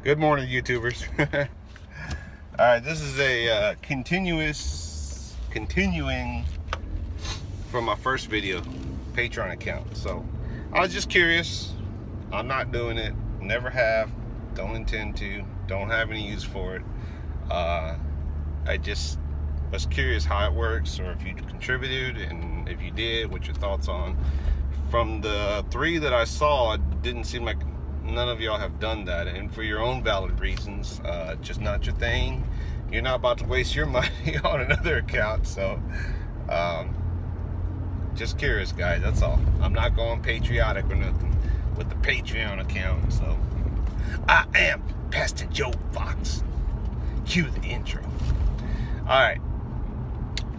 Good morning, YouTubers. All right, this is a continuing from my first video, Patreon account. So I was just curious. I'm not doing it, never have, don't intend to, don't have any use for it. I just was curious how it works, or if you contributed, and if you did, what your thoughts on. From the 3 that I saw, it didn't seem like none of y'all have done that, and for your own valid reasons. Just not your thing. You're not about to waste your money on another account. So just curious, guys, that's all. I'm not going patriotic or nothing with the Patreon account. So I am Pastor Joe Fox. Cue the intro. All right,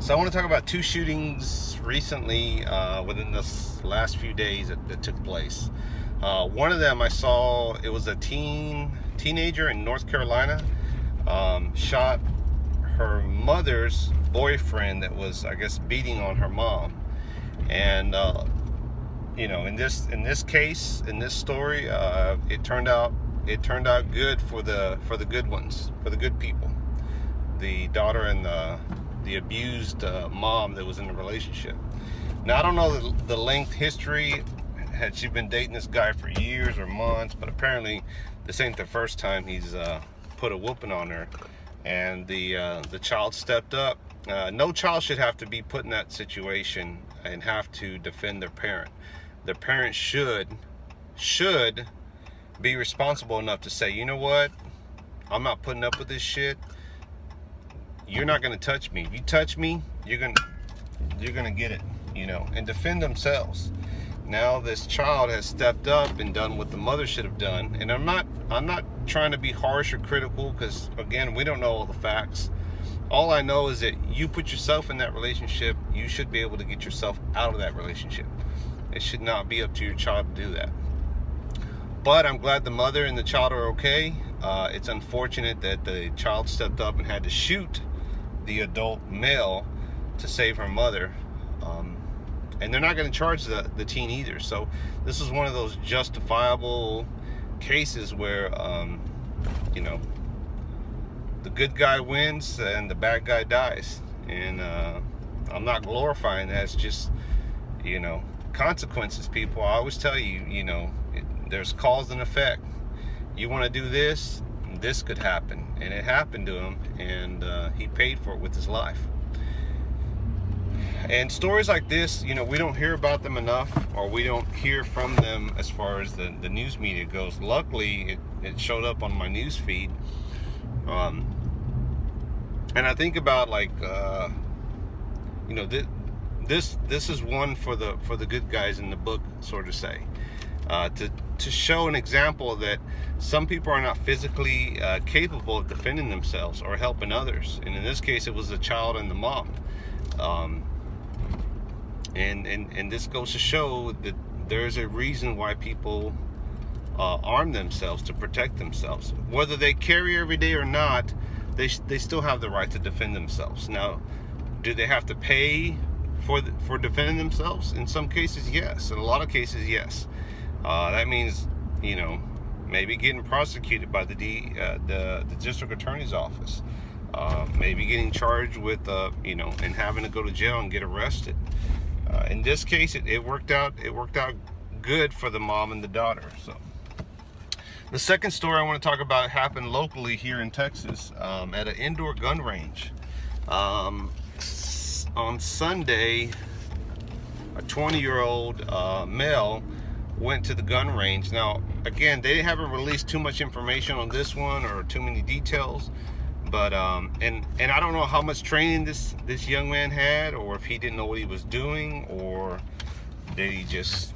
so I want to talk about 2 shootings recently within this last few days that took place. One of them I saw, it was a teenager in North Carolina, shot her mother's boyfriend that was, I guess, beating on her mom. And you know, in this case, in this story, it turned out good for the good ones, for the good people, the daughter and the abused mom that was in the relationship. Now, I don't know the length history. Had she been dating this guy for years or months, but apparently this ain't the first time he's put a whooping on her. And the child stepped up. No child should have to be put in that situation and have to defend their parent. Their parent should be responsible enough to say, you know what, I'm not putting up with this shit. You're not gonna touch me. If you touch me, you're gonna get it, you know, and defend themselves. Now this child has stepped up and done what the mother should have done. And I'm not trying to be harsh or critical, because again, we don't know all the facts. All I know is that you put yourself in that relationship, you should be able to get yourself out of that relationship. It should not be up to your child to do that. But I'm glad the mother and the child are okay. It's unfortunate that the child stepped up and had to shoot the adult male to save her mother. And they're not going to charge the teen either. So this is one of those justifiable cases where, you know, the good guy wins and the bad guy dies. And I'm not glorifying that. It's just, you know, consequences, people. I always tell you, you know, there's cause and effect. You want to do this, this could happen. And it happened to him, and he paid for it with his life. And stories like this, you know, we don't hear about them enough, or we don't hear from them as far as the news media goes. Luckily, it showed up on my news feed. And I think about, like, you know, this is one for the good guys in the book, so to say, to show an example that some people are not physically capable of defending themselves or helping others. And in this case, it was the child and the mom. And this goes to show that there's a reason why people arm themselves to protect themselves. Whether they carry every day or not, they still have the right to defend themselves. Now, do they have to pay for defending themselves? In some cases, yes. In a lot of cases, yes. That means, you know, maybe getting prosecuted by the district attorney's office. Maybe getting charged with, you know, and having to go to jail and get arrested. In this case, it worked out. It worked out good for the mom and the daughter. So, the second story I want to talk about happened locally here in Texas, at an indoor gun range. On Sunday, a 20-year-old male went to the gun range. Now, again, they haven't released too much information on this one, or too many details. But and I don't know how much training this young man had, or if he didn't know what he was doing, or that he just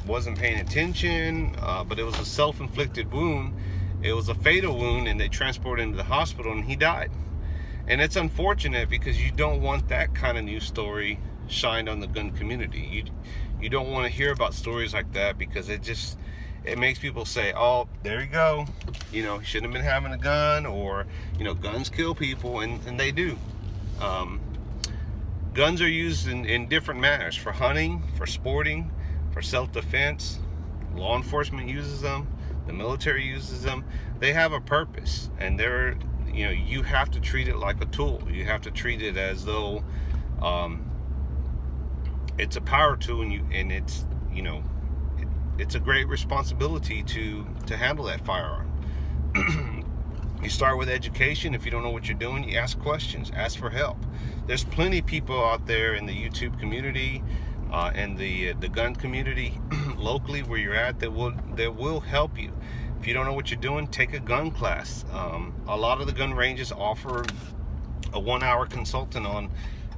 wasn't paying attention. But it was a self-inflicted wound. It was a fatal wound, and they transported him to the hospital, and he died. And it's unfortunate, because you don't want that kind of news story shined on the gun community. You don't want to hear about stories like that, because it makes people say, oh, there you go, you know, he shouldn't have been having a gun, or, you know, guns kill people, and they do. Guns are used in different manners, for hunting, for sporting, for self-defense. Law enforcement uses them. The military uses them. They have a purpose, and they're, you know, you have to treat it like a tool. You have to treat it as though it's a power tool, and it's, you know, it's a great responsibility to handle that firearm. You start with education. If you don't know what you're doing, you ask questions, ask for help. There's plenty of people out there in the YouTube community and the gun community locally where you're at that will help you. If you don't know what you're doing, take a gun class. A lot of the gun ranges offer a 1-hour consultant on,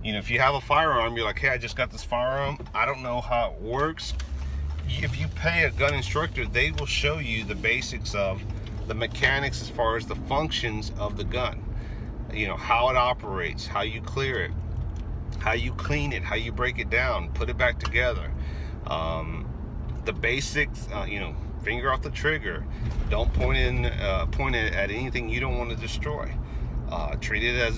you know, if you have a firearm, you're like, hey, I just got this firearm, I don't know how it works. If you pay a gun instructor, they will show you the basics of the mechanics as far as the functions of the gun. You know, how it operates, how you clear it, how you clean it, how you break it down, put it back together. The basics, you know, finger off the trigger. Don't point it at anything you don't want to destroy. Treat it as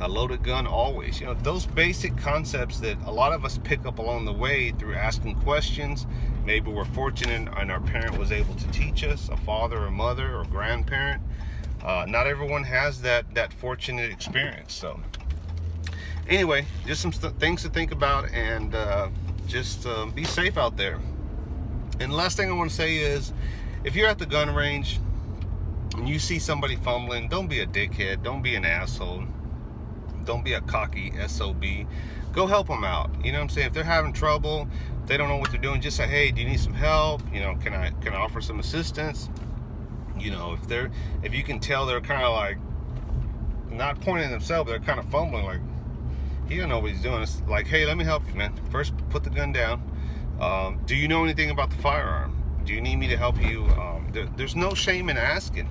a loaded gun always. You know, those basic concepts that a lot of us pick up along the way through asking questions. Maybe we're fortunate and our parent was able to teach us, a father or mother or grandparent. Not everyone has that fortunate experience. So anyway, just some things to think about, and just be safe out there. And the last thing I want to say is, if you're at the gun range and you see somebody fumbling, don't be a dickhead, don't be an asshole, don't be a cocky SOB. Go help them out. You know what I'm saying? If they're having trouble, if they don't know what they're doing, just say, hey, do you need some help? You know, can I offer some assistance? You know, if you can tell they're kind of like not pointing themselves, they're kind of fumbling, like he don't know what he's doing. It's like, hey, let me help you, man. First, put the gun down. Do you know anything about the firearm? Do you need me to help you? There's no shame in asking.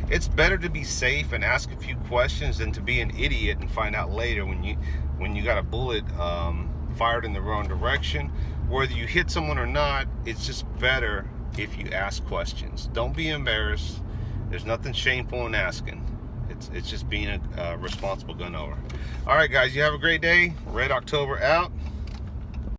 It's better to be safe and ask a few questions than to be an idiot and find out later when you got a bullet fired in the wrong direction. Whether you hit someone or not, it's just better if you ask questions. Don't be embarrassed. There's nothing shameful in asking. It's just being a responsible gun owner. All right, guys, you have a great day. Red October out.